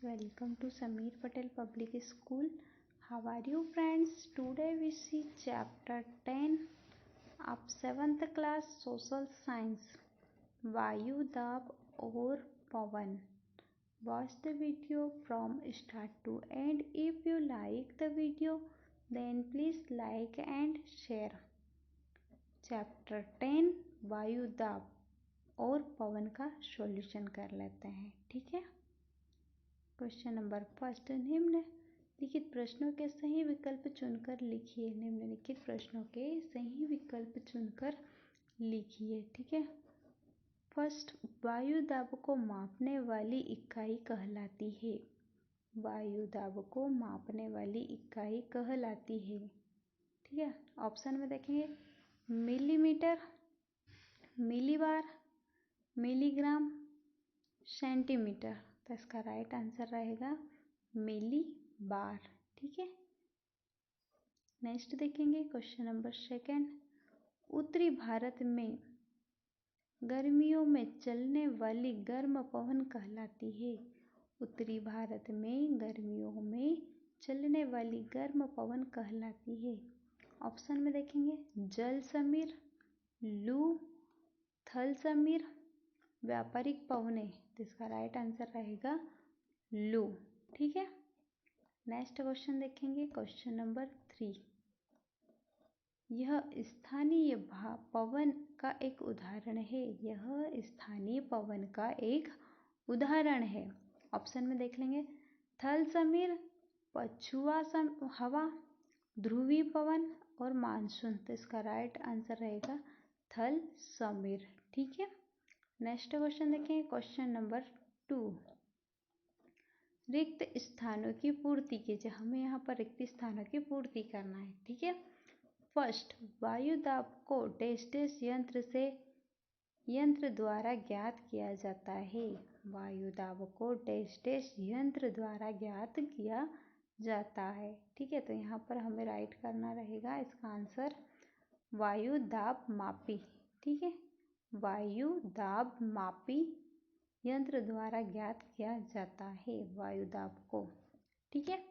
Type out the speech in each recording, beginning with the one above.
welcome to Sameer Patel Public School. How are you friends? Today we see chapter 10 of 7th class social science, Vayu Dab or Pavan. Watch the video from start to end. If you like the video, then please like and share. Chapter 10 वायु दाब और पवन का solution कर लेते हैं। ठीक है, question number first, निम्नलिखित प्रश्नों के सही विकल्प चुनकर लिखिए। निम्नलिखित प्रश्नों के सही विकल्प चुनकर लिखिए। ठीक है, फर्स्ट, वायु दाब को मापने वाली इकाई कहलाती है। वायु दाब को मापने वाली इकाई कहलाती है। ठीक है, ऑप्शन में देखेंगे मिलीमीटर, मिलीबार, मिलीग्राम, सेंटीमीटर। तो इसका राइट आंसर रहेगा मिली बार। ठीक है, नेक्स्ट देखेंगे क्वेश्चन नंबर सेकंड, उत्तरी भारत में गर्मियों में चलने वाली गर्म पवन कहलाती है। उत्तरी भारत में गर्मियों में चलने वाली गर्म पवन कहलाती है। ऑप्शन में देखेंगे जल समीर, लू, थल समीर, व्यापारिक पवने। तो इसका राइट आंसर रहेगा लू। ठीक है, नेक्स्ट क्वेश्चन देखेंगे क्वेश्चन नंबर 3, यह स्थानीय पवन का एक उदाहरण है। यह स्थानीय पवन का एक उदाहरण है। ऑप्शन में देख लेंगे थल समीर, पछुआ हवा, ध्रुवी पवन और मानसून। तो इसका राइट आंसर रहेगा थल समीर। ठीक है, नेक्स्ट क्वेश्चन देखें क्वेश्चन नंबर 2, रिक्त स्थानों की पूर्ति कीजिए। हमें यहाँ पर रिक्त स्थानों की पूर्ति करना है। ठीक है, फर्स्ट, वायु दाब को डैश यंत्र द्वारा ज्ञात किया जाता है। वायु दाब को डैश यंत्र द्वारा ज्ञात किया जाता है। ठीक है, तो यहाँ पर हमें राइट करना रहेगा इसका आंसर वायु दाब मापी। ठीक है, वायु दाब मापी यंत्र द्वारा ज्ञात किया जाता है वायु दाब को। ठीक है,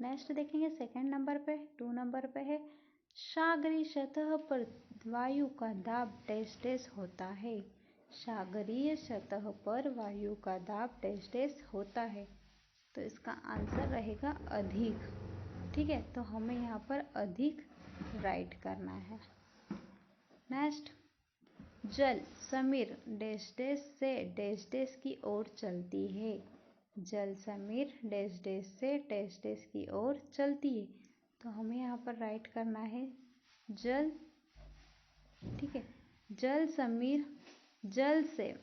नेक्स्ट देखेंगे सेकंड नंबर पे, 2 नंबर पे है, सागरीय सतह पर वायु का दाब डैश होता है। सागरीय सतह पर वायु का दाब डैश होता है। तो इसका आंसर रहेगा अधिक। ठीक है, तो हमें यहाँ पर अधिक राइट करना है। नेक्स्ट, जल समीर डैश से डैश की ओर चलती है। जल समीर डैश से डैश की ओर चलती है। तो हमें यहाँ पर राइट करना है जल। ठीक है, जल समीर जल से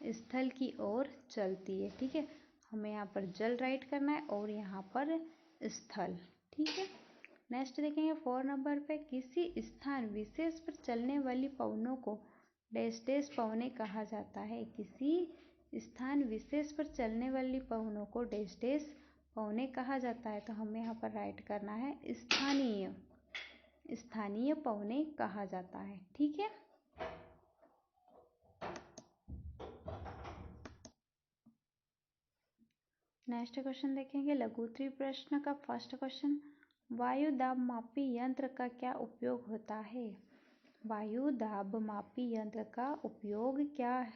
स्थल की ओर चलती है। ठीक है, हमें यहाँ पर जल राइट करना है और यहाँ पर स्थल। ठीक है, नेक्स्ट देखेंगे 4 नंबर पे, किसी स्थान विशेष पर चलने वाली पवनों को डैश पवने कहा जाता है। किसी स्थान विशेष पर चलने वाली पवनों को डैश पवने कहा जाता है। तो हमें यहाँ पर राइट करना है स्थानीय पवने कहा जाता है। ठीक है, नेक्स्ट क्वेश्चन देखेंगे लघुत्तरीय प्रश्न का फर्स्ट क्वेश्चन, वायु दाब मापी यंत्र का क्या उपयोग होता है। वायु दाब मापी यंत्र का उपयोग क्या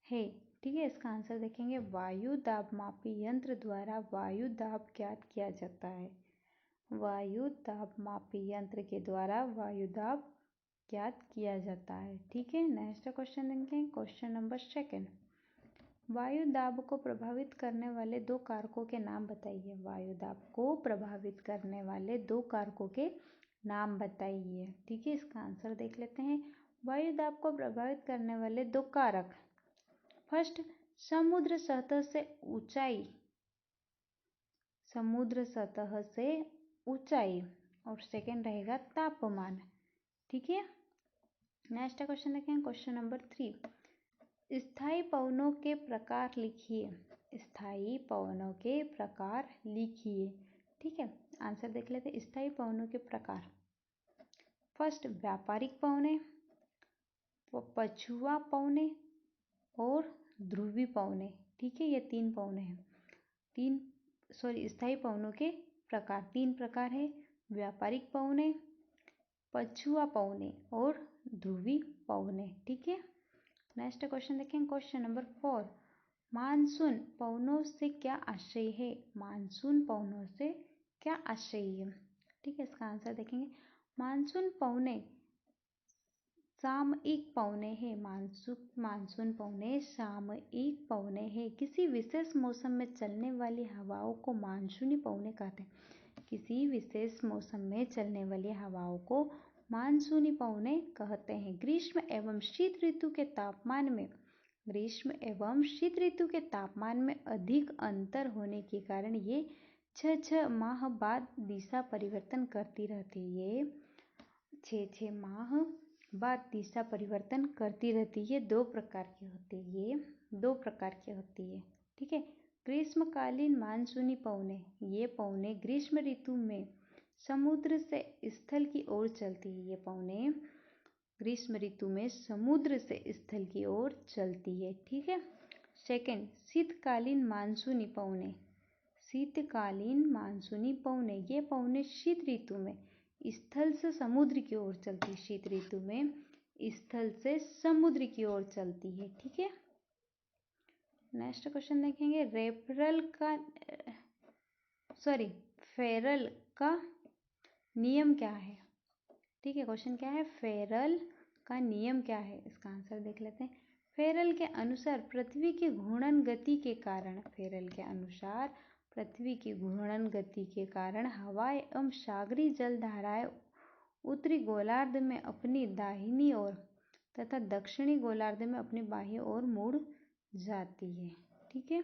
है। ठीक है, इसका आंसर देखेंगे वायु दाब मापी यंत्र द्वारा वायु दाब ज्ञात किया जाता है। वायु दाब मापी यंत्र के द्वारा वायु दाब ज्ञात किया जाता है। ठीक है, नेक्स्ट क्वेश्चन देखेंगे क्वेश्चन नंबर 2, वायु दाब को प्रभावित करने वाले 2 कारकों के नाम बताइए। वायु दाब को प्रभावित करने वाले 2 कारकों के नाम बताइए। ठीक है, इसका आंसर देख लेते हैं। वायु दाब को प्रभावित करने वाले 2 कारक, फर्स्ट, समुद्र सतह से ऊंचाई और सेकंड रहेगा तापमान। ठीक है, नेक्स्ट क्वेश्चन देखें क्वेश्चन नंबर 3, स्थायी पवनों के प्रकार लिखिए। स्थायी पवनों के प्रकार लिखिए। ठीक है, आंसर देख लेते हैं स्थायी पवनों के प्रकार, फर्स्ट, व्यापारिक पवने, पछुआ पवने और ध्रुवी पवने। ठीक है, ये 3 पवने हैं। स्थायी पवनों के प्रकार 3 प्रकार है, व्यापारिक पवने, पछुआ पवने और ध्रुवी पवने। ठीक है, नेक्स्ट क्वेश्चन देखें, क्वेश्चन नंबर 4, मानसून पवनों से क्या आशय है? मानसून पवनों से क्या आशय है? ठीक है, इसका आंसर देखेंगे, मानसून पवने सामयिक पवने हैं। मानसून पवने सामयिक पवने हैं। किसी विशेष मौसम में चलने वाली हवाओं को मानसूनी पवने कहते हैं। किसी विशेष मौसम में चलने वाली हवाओं को मानसूनी पवने कहते हैं। ग्रीष्म एवं शीत ऋतु के तापमान में अधिक अंतर होने के कारण ये 6 माह बाद दिशा परिवर्तन करती रहती है। ये 6 माह बाद दिशा परिवर्तन करती रहती है। 2 प्रकार की होती है। ये 2 प्रकार की होती है। ठीक है, ग्रीष्मकालीन मानसूनी पवने, ये पवने ग्रीष्म ऋतु में समुद्र से स्थल की ओर चलती है। ये पवने ग्रीष्म ऋतु में समुद्र से स्थल की ओर चलती है। ठीक है, सेकंड, शीतकालीन मानसूनी पवने। शीतकालीन मानसूनी पवने, ये पवने शीत ऋतु में स्थल से समुद्र की ओर चलती है। शीत ऋतु में स्थल से समुद्र की ओर चलती है। ठीक है, नेक्स्ट क्वेश्चन देखेंगे, फेरल का नियम क्या है? ठीक है, क्वेश्चन क्या है, फेरल का नियम क्या है? इसका आंसर देख लेते हैं। फेरल के अनुसार पृथ्वी की घूर्णन गति के कारण, फेरल के अनुसार पृथ्वी की घूर्णन गति के कारण हवाएं एवं सागरी जल धाराएं उत्तरी गोलार्ध में अपनी दाहिनी ओर तथा दक्षिणी गोलार्ध में अपनी बाह्य ओर मुड़ जाती है। ठीक है,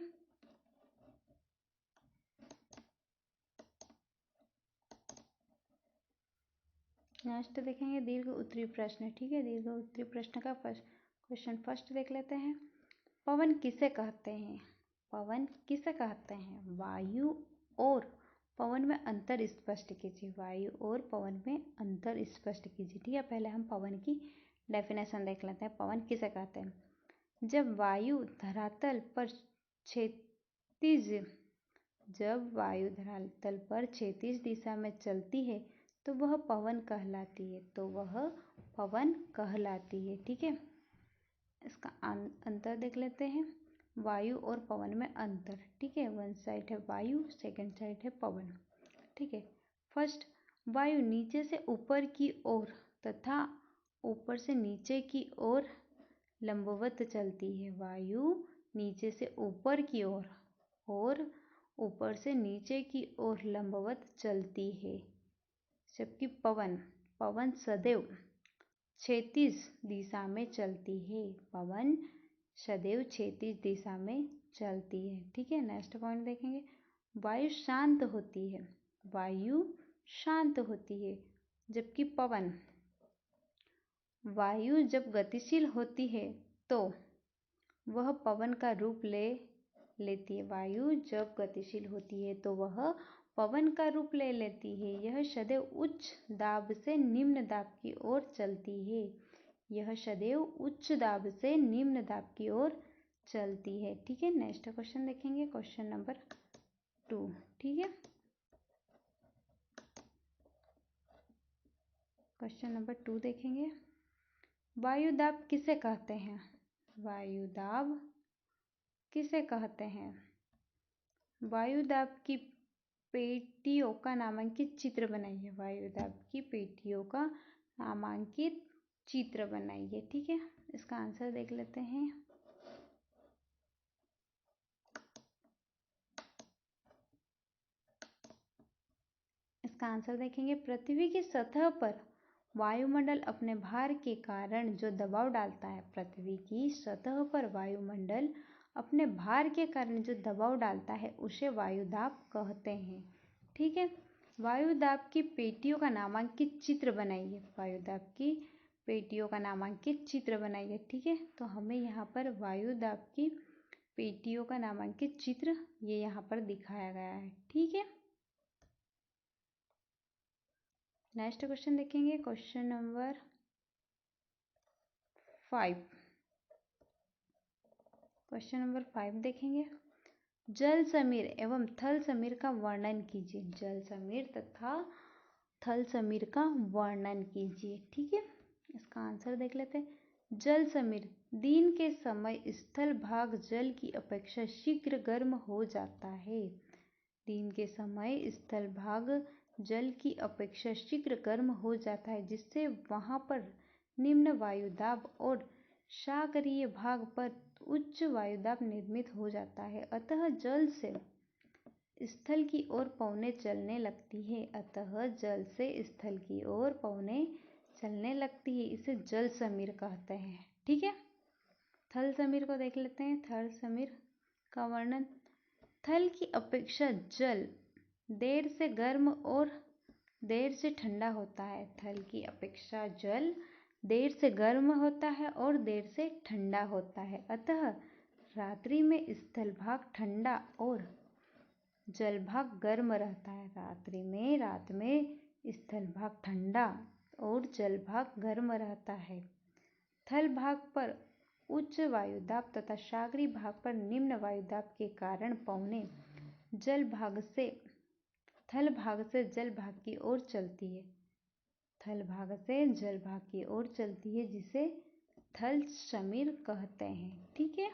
नेक्स्ट देखेंगे दीर्घ उत्तरी प्रश्न। ठीक है, दीर्घ उत्तरी प्रश्न का क्वेश्चन फर्स्ट देख लेते हैं। पवन किसे कहते हैं? पवन किसे कहते हैं? वायु और पवन में अंतर स्पष्ट कीजिए। वायु और पवन में अंतर स्पष्ट कीजिए। ठीक है, पहले हम पवन की डेफिनेशन देख लेते हैं। पवन किसे कहते हैं? जब वायु धरातल पर क्षैतिज दिशा में चलती है तो वह पवन कहलाती है। ठीक है, इसका अंतर देख लेते हैं, वायु और पवन में अंतर। ठीक है, वन साइड है वायु, सेकंड साइड है पवन। ठीक है, फर्स्ट, वायु नीचे से ऊपर की ओर तथा ऊपर से नीचे की ओर लंबवत चलती है। वायु नीचे से ऊपर की ओर और ऊपर से नीचे की ओर लंबवत चलती है, जबकि पवन सदैव क्षैतिज दिशा में चलती है। पवन सदैव क्षैतिज दिशा में चलती है। ठीक है, नेक्स्ट पॉइंट देखेंगे, वायु शांत होती है, जबकि वायु जब गतिशील होती है तो वह पवन का रूप ले लेती है। वायु जब गतिशील होती है तो वह पवन का रूप ले लेती है। यह सदैव उच्च दाब से निम्न दाब की ओर चलती है। ठीक है, नेक्स्ट क्वेश्चन देखेंगे, क्वेश्चन नंबर 2। ठीक है, क्वेश्चन नंबर 2 देखेंगे, वायुदाब किसे कहते हैं? वायुदाब किसे कहते हैं? वायुदाब की पेटियों का नामांकित चित्र बनाइए। वायुदाब की पेटियों का नामांकित चित्र बनाइए। ठीक है, इसका आंसर देख लेते हैं। इसका आंसर देखेंगे, पृथ्वी की सतह पर वायुमंडल अपने भार के कारण जो दबाव डालता है, पृथ्वी की सतह पर वायुमंडल अपने भार के कारण जो दबाव डालता है उसे वायुदाब कहते हैं। ठीक है, वायुदाब की पेटियों का नामांकित चित्र बनाइए। वायुदाब की पेटियों का नामांकित चित्र बनाइए। ठीक है, तो हमें यहाँ पर वायुदाब की पेटियों का नामांकित चित्र ये यहाँ पर दिखाया गया है। ठीक है, नेक्स्ट क्वेश्चन देखेंगे, क्वेश्चन नंबर 5। क्वेश्चन नंबर 5 देखेंगे, जल समीर एवं थल समीर का वर्णन कीजिए। जल समीर तथा थल समीर का वर्णन कीजिए। ठीक है, इसका आंसर देख लेते हैं। जल समीर, दिन के समय स्थल भाग जल की अपेक्षा शीघ्र गर्म हो जाता है। दिन के समय स्थल भाग जल की अपेक्षा शीघ्र गर्म हो जाता है, जिससे वहां पर निम्न वायुदाब और सागरीय भाग पर उच्च वायुदाब निर्मित हो जाता है। अतः जल से स्थल की ओर पवनें चलने लगती है। अतः जल से स्थल की ओर पवनें चलने लगती है, इसे जल समीर कहते हैं। ठीक है, थल समीर को देख लेते हैं। थल समीर का वर्णन, थल की अपेक्षा जल देर से गर्म और देर से ठंडा होता है। थल की अपेक्षा जल देर से गर्म होता है और देर से ठंडा होता है। अतः रात्रि में स्थल भाग ठंडा और जल भाग गर्म रहता है। रात में स्थल भाग ठंडा और जल भाग गर्म रहता है। थल भाग पर उच्च वायुदाब तथा सागरी भाग पर निम्न वायुदाब के कारण पवनें थल भाग से जल भाग की ओर चलती है। थल भाग से जल भाग की ओर चलती है, जिसे थल समीर कहते हैं। ठीक है।